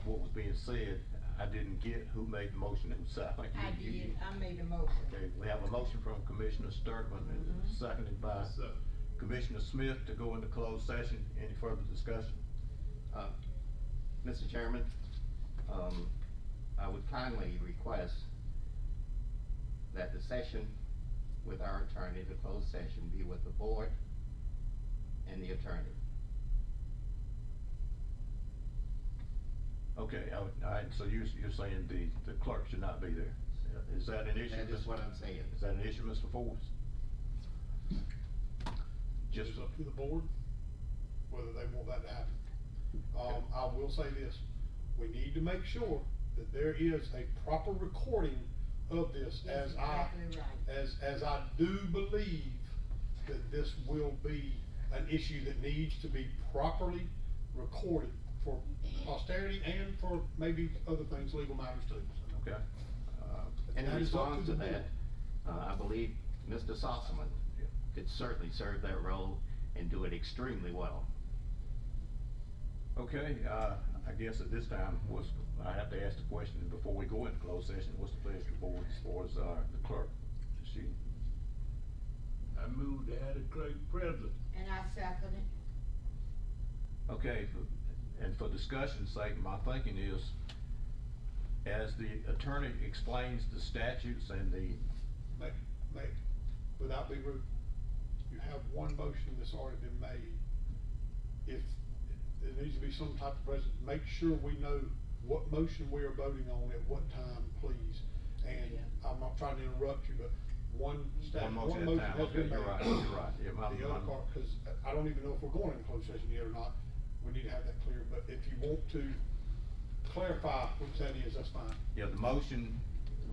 what was being said, I didn't get who made the motion, and so I think I did, I made the motion. Okay, we have a motion from Commissioner Sturtman and seconded by Commissioner Smith to go into closed session. Any further discussion? Mr. Chairman, I would kindly request that the session with our attorney, the closed session, be with the board and the attorney. Okay, all right, so you're saying the clerk should not be there. Is that an issue? That is what I'm saying. Is that an issue, Mr. Forrest? Just It's up to the board whether they want that to happen. I will say this, we need to make sure that there is a proper recording of this. That's exactly right. As I do believe that this will be an issue that needs to be properly recorded for posterity and for maybe other things, legal matters too. okay. And in that is up response to to the that, I believe Mr. Sossaman could certainly serve that role and do it extremely well. Okay, I guess at this time, I have to ask the question before we go into closed session, what's the pleasure of the board as far as the clerk? I move to add a clerk present. And I second it. Okay, and for discussion's sake, my thinking is, as the attorney explains the statutes and the... Without being rude, you have one motion that's already been made. If there needs to be some type of precedent, make sure we know what motion we are voting on at what time, please. And I'm not trying to interrupt you, but one motion has been made. You're right, you're right. Yeah, The other part, because I don't even know if we're going into closed session yet or not, we need to have that clear, but if you want to clarify which that is, that's fine. Yeah, the motion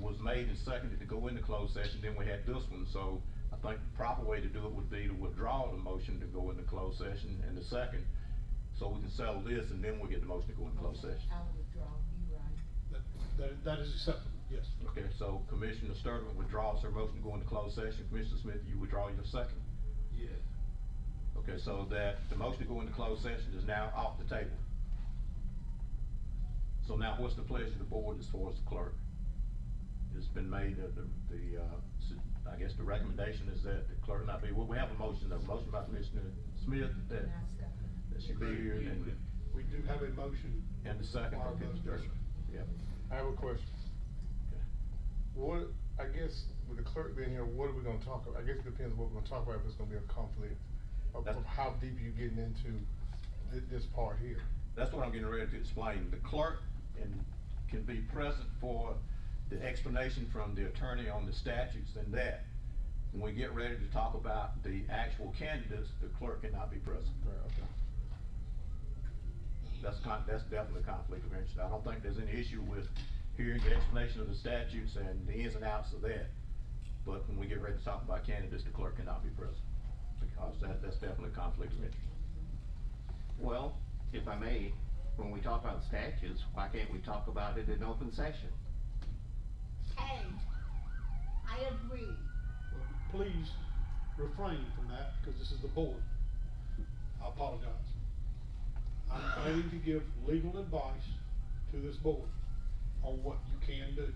was made and seconded to go into closed session, then we had this one, so I think the proper way to do it would be to withdraw the motion to go into closed session and the second, so we can settle this, and then we'll get the motion to go into closed session. I'll withdraw, you're right. That is acceptable, yes. Okay, so Commissioner Sturtman withdraws her motion to go into closed session. Commissioner Smith, you withdraw your second? Yes. Okay, so that the motion to go into closed session is now off the table. So now what's the pleasure of the board as far as the clerk? It's been made, I guess the recommendation is that the clerk not be, well, we have a motion by Commissioner Smith that she be here, and We do have a motion. and the second from Commissioner Sturtman. Yep. I have a question. Okay. What, I guess, with the clerk being here, what are we gonna talk about? I guess it depends on what we're gonna talk about, if it's gonna be a conflict of how deep you getting into this part here. That's what I'm getting ready to explain. The clerk can be present for the explanation from the attorney on the statutes and that. When we get ready to talk about the actual candidates, the clerk cannot be present. Right, okay. That's definitely a conflict of interest. I don't think there's any issue with hearing the explanation of the statutes and the ins and outs of that. But when we get ready to talk about candidates, the clerk cannot be present, because that's definitely a conflict of interest. Well, if I may, when we talk about statutes, why can't we talk about it in open session? Hey, I agree. Please refrain from that, because this is the board. I apologize. I'm planning to give legal advice to this board on what you can do.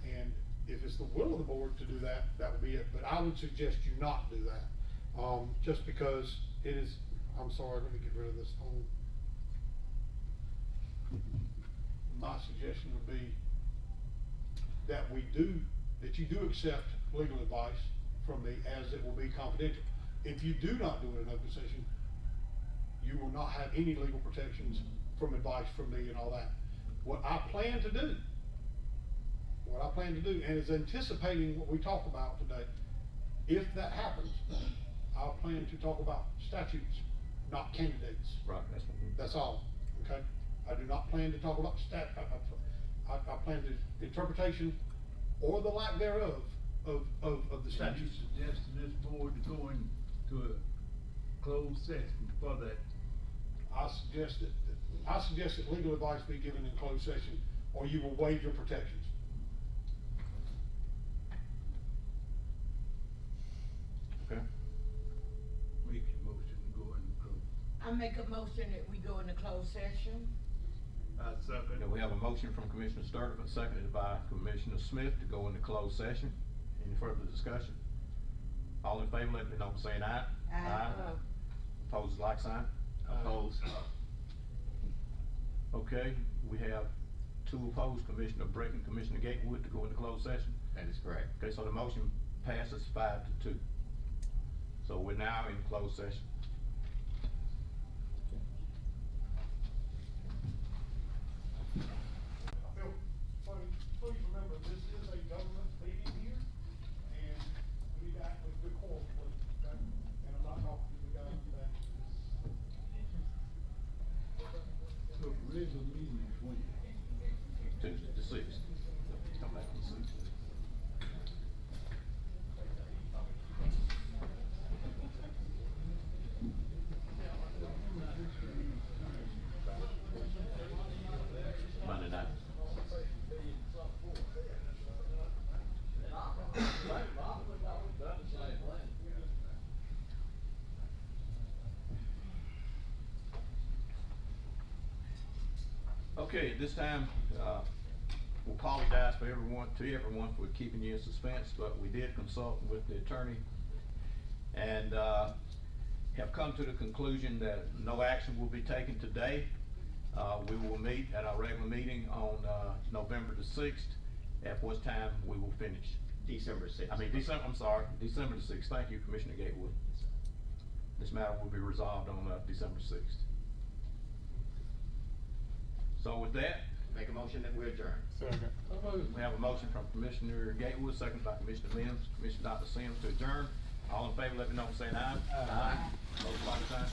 And if it's the will of the board to do that, that would be it. But I would suggest you not do that. Just because it is, I'm sorry, let me get rid of this phone. My suggestion would be that you do accept legal advice from me, as it will be confidential. If you do not do it in open session, you will not have any legal protections from advice from me and all that. What I plan to do, and is anticipating what we talk about today, if that happens, I'll plan to talk about statutes, not candidates. Right, That's all, okay? I do not plan to talk about I plan to interpretation or the lack thereof of the statutes. You suggesting this board to go into a closed session for that? I suggest that legal advice be given in closed session, or you will waive your protections. Okay. Make a motion to go into closed. I make a motion that we go into closed session. I second. Then we have a motion from Commissioner Sturtevant, seconded by Commissioner Smith to go into closed session. Any further discussion? All in favor, let me know by saying aye. Aye. Opposed, like sign. Opposed? Okay, we have two opposed, Commissioner Brett and Commissioner Gatewood, to go into closed session. That is correct. Okay, so the motion passes 5-2. So we're now in closed session. Phil, please remember, this is a government meeting here, and we need to act with good quality, okay? And I'm not talking to the guy that So regular meeting is when? Tuesday the 6th. Come back on the 6th. Monday night. Okay, at this time, we apologize to everyone for keeping you in suspense, but we did consult with the attorney and have come to the conclusion that no action will be taken today. We will meet at our regular meeting on November the 6th, at which time we will finish. December 6th. December the 6th. Thank you, Commissioner Gatewood. This matter will be resolved on December 6th. So with that, Make a motion that we adjourn. Second. we have a motion from Commissioner Gatewood, seconded by Commissioner Mims, Commissioner Dr. Sims to adjourn. All in favor, let me know by saying aye. Aye. Opposed, like sign.